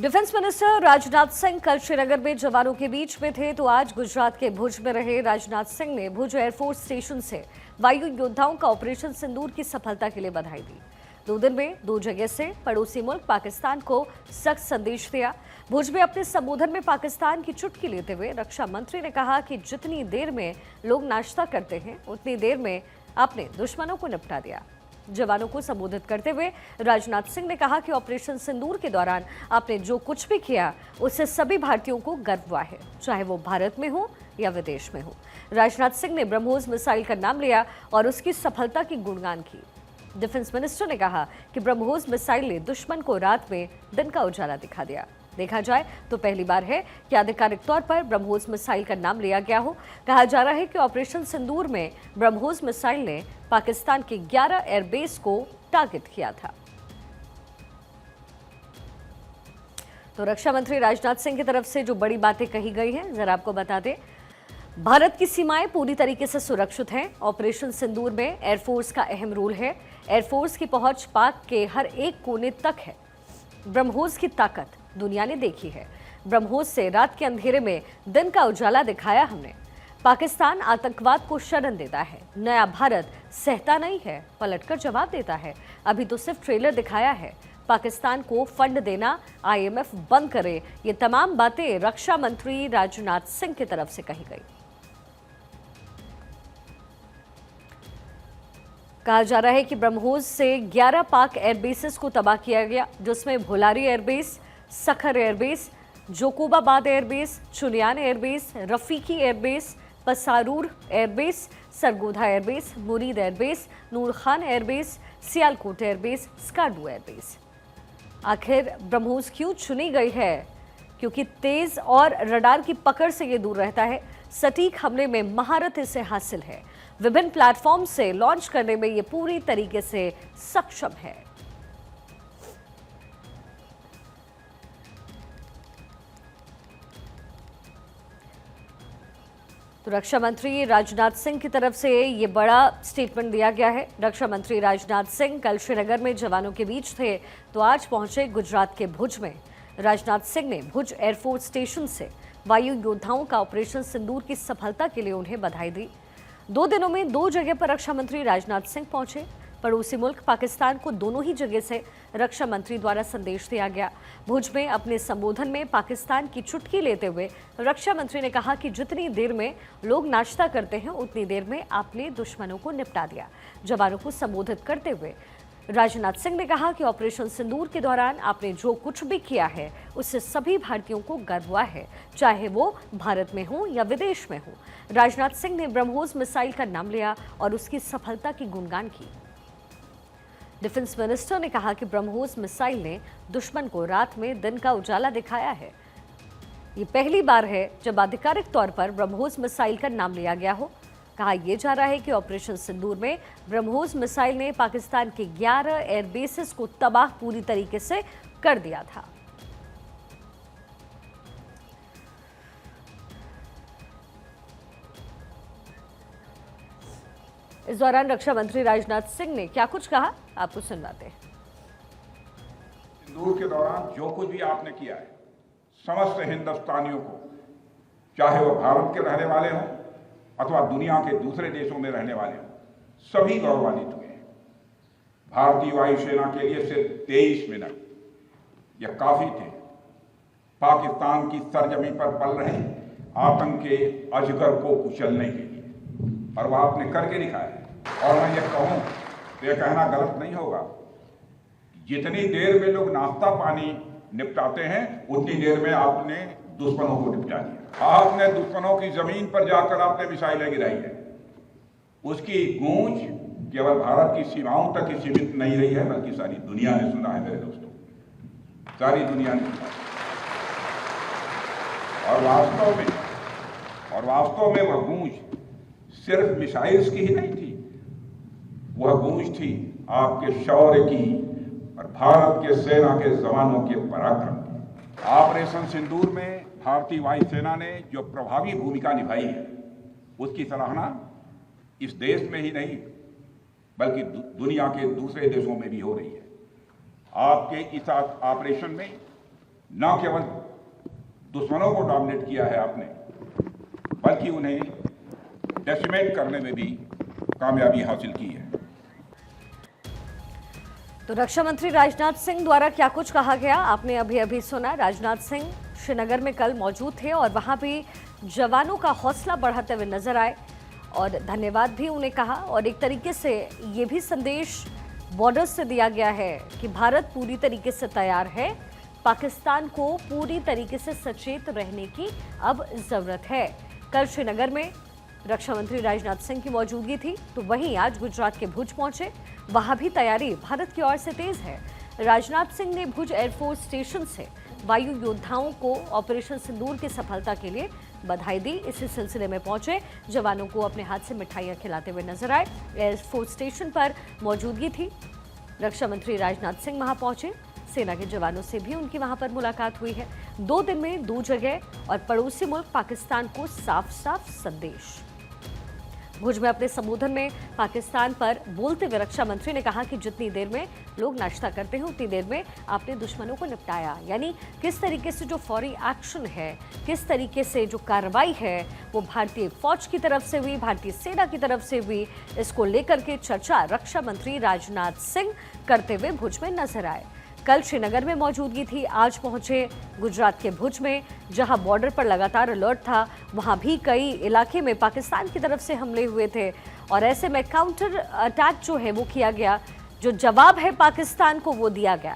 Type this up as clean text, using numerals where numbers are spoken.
Defence minister Rajnath Singh कल श्रीनगर में जवानों के बीच में थे, तो आज गुजरात के भुज में रहे राजनाथ सिंह ने भुज एयरफोर्स स्टेशन से वायु योद्धाओं का ऑपरेशन सिंदूर की सफलता के लिए बधाई दी। 2 दिन में 2 जगह से पड़ोसी मुल्क पाकिस्तान को सख्त संदेश दिया। भुज में अपने संबोधन में पाकिस्तान की चुटकी लेते हुए रक्षा मंत्री ने कहा कि जितनी देर में लोग नाश्ता करते हैं उतनी देर में आपने दुश्मनों को निपटा दिया। जवानों को संबोधित करते हुए राजनाथ सिंह ने कहा कि ऑपरेशन सिंदूर के दौरान आपने जो कुछ भी किया उससे सभी भारतीयों को गर्व हुआ है, चाहे वो भारत में हो या विदेश में हो। राजनाथ सिंह ने ब्रह्मोस मिसाइल का नाम लिया और उसकी सफलता की गुणगान की। डिफेंस मिनिस्टर ने कहा कि ब्रह्मोस मिसाइल ने दुश्मन को रात में दिन का उजाला दिखा दिया। देखा जाए तो पहली बार है कि आधिकारिक तौर पर ब्रह्मोस मिसाइल का नाम लिया गया हो। कहा जा रहा है कि ऑपरेशन सिंदूर में ब्रह्मोस मिसाइल ने पाकिस्तान के 11 एयरबेस को टारगेट किया था। तो रक्षा मंत्री राजनाथ सिंह की तरफ से जो बड़ी बातें कही गई हैं, जरा आपको बता दें। भारत की सीमाएं पूरी तरीके से सुरक्षित हैं। ऑपरेशन सिंदूर में एयरफोर्स का अहम रोल है। एयरफोर्स की पहुंच पाक के हर एक कोने तक है। ब्रह्मोस की ताकत दुनिया ने देखी है। ब्रह्मोस से रात के अंधेरे में दिन का उजाला दिखाया हमने। पाकिस्तान आतंकवाद को शरण देता है, नया भारत सहता नहीं है, पलटकर जवाब देता है। अभी तो सिर्फ ट्रेलर दिखाया है। पाकिस्तान को फंड देना, IMF बंद करे, ये तमाम बातें रक्षा मंत्री राजनाथ सिंह की तरफ से कही गई। कहा जा रहा है कि ब्रह्मोस से 11 पाक एयरबेसेस को तबाह किया गया, जिसमें Bholari airbase, Sukkur airbase, Jacobabad airbase, Chunian airbase, Rafiqui airbase, Pasrur airbase, Sargodha airbase, Murid airbase, Nur Khan airbase, Sialkot airbase, Skardu airbase. आखिर ब्रह्मोस क्यों चुनी गई है? क्योंकि तेज और रडार की पकड़ से ये दूर रहता है। सटीक हमले में महारत इसे हासिल है। विभिन्न प्लेटफॉर्म से लॉन्च करने में ये पूरी तरीके से सक्षम है। तो रक्षा मंत्री राजनाथ सिंह की तरफ से ये बड़ा स्टेटमेंट दिया गया है। रक्षा मंत्री राजनाथ सिंह कल श्रीनगर में जवानों के बीच थे, तो आज पहुंचे गुजरात के भुज में। राजनाथ सिंह ने भुज एयरफोर्स स्टेशन से वायु योद्धाओं का ऑपरेशन सिंदूर की सफलता के लिए उन्हें बधाई दी। 2 दिनों में 2 जगह पर रक्षा मंत्री राजनाथ सिंह पहुंचे। पड़ोसी मुल्क पाकिस्तान को दोनों ही जगह से रक्षा मंत्री द्वारा संदेश दिया गया। भुज में अपने संबोधन में पाकिस्तान की चुटकी लेते हुए रक्षा मंत्री ने कहा कि जितनी देर में लोग नाश्ता करते हैं उतनी देर में आपने दुश्मनों को निपटा दिया। जवानों को संबोधित करते हुए राजनाथ सिंह ने कहा कि ऑपरेशन सिंदूर के दौरान आपने जो कुछ भी किया है उससे सभी भारतीयों को गर्व हुआ है, चाहे वो भारत में हो या विदेश में हो। राजनाथ सिंह ने ब्रह्मोस मिसाइल का नाम लिया और उसकी सफलता की गुणगान की। डिफेंस मिनिस्टर ने कहा कि ब्रह्मोस मिसाइल ने दुश्मन को रात में दिन का उजाला दिखाया है। ये पहली बार है जब आधिकारिक तौर पर ब्रह्मोस मिसाइल का नाम लिया गया हो। कहा यह जा रहा है कि ऑपरेशन सिंदूर में ब्रह्मोस मिसाइल ने पाकिस्तान के 11 एयरबेसेस को तबाह पूरी तरीके से कर दिया था। इस दौरान रक्षा मंत्री राजनाथ सिंह ने क्या कुछ कहा, आपको सुनवाते हैं। सिंदूर के दौरान जो कुछ भी आपने किया है, समस्त हिंदुस्तानियों को, चाहे वो भारत के रहने वाले हों अथवा दुनिया के दूसरे देशों में रहने वाले हों, सभी गौरवान्वित हुए हैं। भारतीय वायुसेना के लिए सिर्फ 23 मिनट यह काफी थे पाकिस्तान की सरजमी पर पल रहे आतंक के अजगर को कुचलने के लिए, और वह आपने करके दिखाया। और मैं ये कहूं तो यह कहना गलत नहीं होगा, जितनी देर में लोग नाश्ता पानी निपटाते हैं उतनी देर में आपने दुश्मनों को निपटा दिया। आपने दुश्मनों की जमीन पर जाकर आपने मिसाइलें गिराई है। उसकी गूंज केवल भारत की सीमाओं तक ही सीमित नहीं रही है, बल्कि सारी दुनिया ने सुना है मेरे दोस्तों, सारी दुनिया ने सुना। और वास्तव में वह गूंज सिर्फ मिसाइल्स की ही नहीं थी, वह गूंज थी आपके शौर्य की और भारत के सेना के जवानों के पराक्रम की। ऑपरेशन सिंदूर में भारतीय वायुसेना ने जो प्रभावी भूमिका निभाई है, उसकी सराहना इस देश में ही नहीं बल्कि दुनिया के दूसरे देशों में भी हो रही है। आपके इस ऑपरेशन में न केवल दुश्मनों को डोमिनेट किया है आपने, बल्कि उन्हें डेसिमेट करने में भी कामयाबी हासिल की है। तो रक्षा मंत्री राजनाथ सिंह द्वारा क्या कुछ कहा गया आपने अभी अभी सुना। राजनाथ सिंह श्रीनगर में कल मौजूद थे और वहां भी जवानों का हौसला बढ़ाते हुए नजर आए और धन्यवाद भी उन्हें कहा। और एक तरीके से ये भी संदेश बॉर्डर से दिया गया है कि भारत पूरी तरीके से तैयार है, पाकिस्तान को पूरी तरीके से सचेत रहने की अब जरूरत है। कल श्रीनगर में रक्षा मंत्री राजनाथ सिंह की मौजूदगी थी, तो वहीं आज गुजरात के भुज पहुंचे, वहां भी तैयारी भारत की ओर से तेज है। राजनाथ सिंह ने भुज एयरफोर्स स्टेशन से वायु योद्धाओं को ऑपरेशन सिंदूर की सफलता के लिए बधाई दी। इसी सिलसिले में पहुंचे जवानों को अपने हाथ से मिठाइयां खिलाते हुए नजर आए। एयरफोर्स स्टेशन पर मौजूदगी थी, रक्षा मंत्री राजनाथ सिंह वहां पहुंचे, सेना के जवानों से भी उनकी वहां पर मुलाकात हुई है। 2 दिन में 2 जगह और पड़ोसी मुल्क पाकिस्तान को साफ साफ संदेश। भुज में अपने संबोधन में पाकिस्तान पर बोलते हुए रक्षा मंत्री ने कहा कि जितनी देर में लोग नाश्ता करते हैं उतनी देर में आपने दुश्मनों को निपटाया। यानी किस तरीके से जो फौरी एक्शन है, किस तरीके से जो कार्रवाई है वो भारतीय फौज की तरफ से हुई, भारतीय सेना की तरफ से हुई, इसको लेकर के चर्चा रक्षा मंत्री राजनाथ सिंह करते हुए भुज में नजर आए। कल श्रीनगर में मौजूदगी थी, आज पहुंचे गुजरात के भुज में, जहां बॉर्डर पर लगातार अलर्ट था। वहां भी कई इलाके में पाकिस्तान की तरफ से हमले हुए थे और ऐसे में काउंटर अटैक जो है वो किया गया, जो जवाब है पाकिस्तान को वो दिया गया।